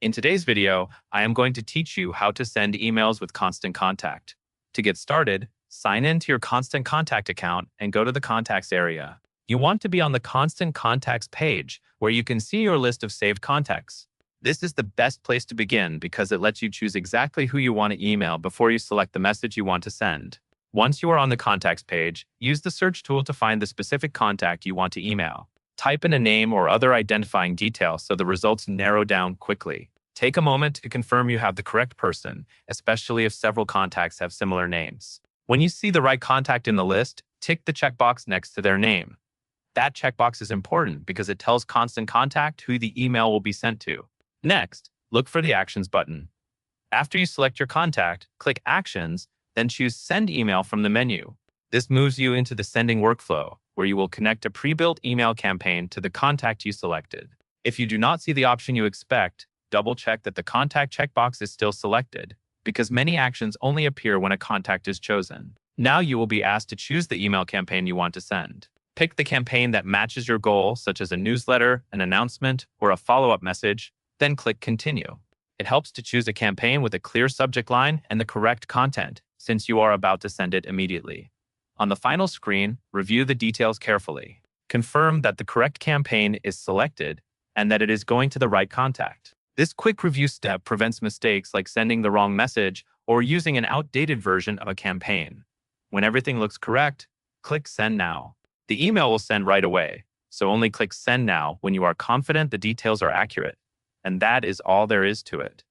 In today's video, I am going to teach you how to send emails with Constant Contact. To get started, sign in to your Constant Contact account and go to the Contacts area. You want to be on the Constant Contacts page where you can see your list of saved contacts. This is the best place to begin because it lets you choose exactly who you want to email before you select the message you want to send. Once you are on the Contacts page, use the search tool to find the specific contact you want to email. Type in a name or other identifying details so the results narrow down quickly. Take a moment to confirm you have the correct person, especially if several contacts have similar names. When you see the right contact in the list, tick the checkbox next to their name. That checkbox is important because it tells Constant Contact who the email will be sent to. Next, look for the Actions button. After you select your contact, click Actions, then choose Send Email from the menu. This moves you into the sending workflow, where you will connect a pre-built email campaign to the contact you selected. If you do not see the option you expect, double-check that the contact checkbox is still selected, because many actions only appear when a contact is chosen. Now you will be asked to choose the email campaign you want to send. Pick the campaign that matches your goal, such as a newsletter, an announcement, or a follow-up message, then click Continue. It helps to choose a campaign with a clear subject line and the correct content, since you are about to send it immediately. On the final screen, review the details carefully. Confirm that the correct campaign is selected and that it is going to the right contact. This quick review step prevents mistakes like sending the wrong message or using an outdated version of a campaign. When everything looks correct, click Send Now. The email will send right away, so only click Send Now when you are confident the details are accurate. And that is all there is to it.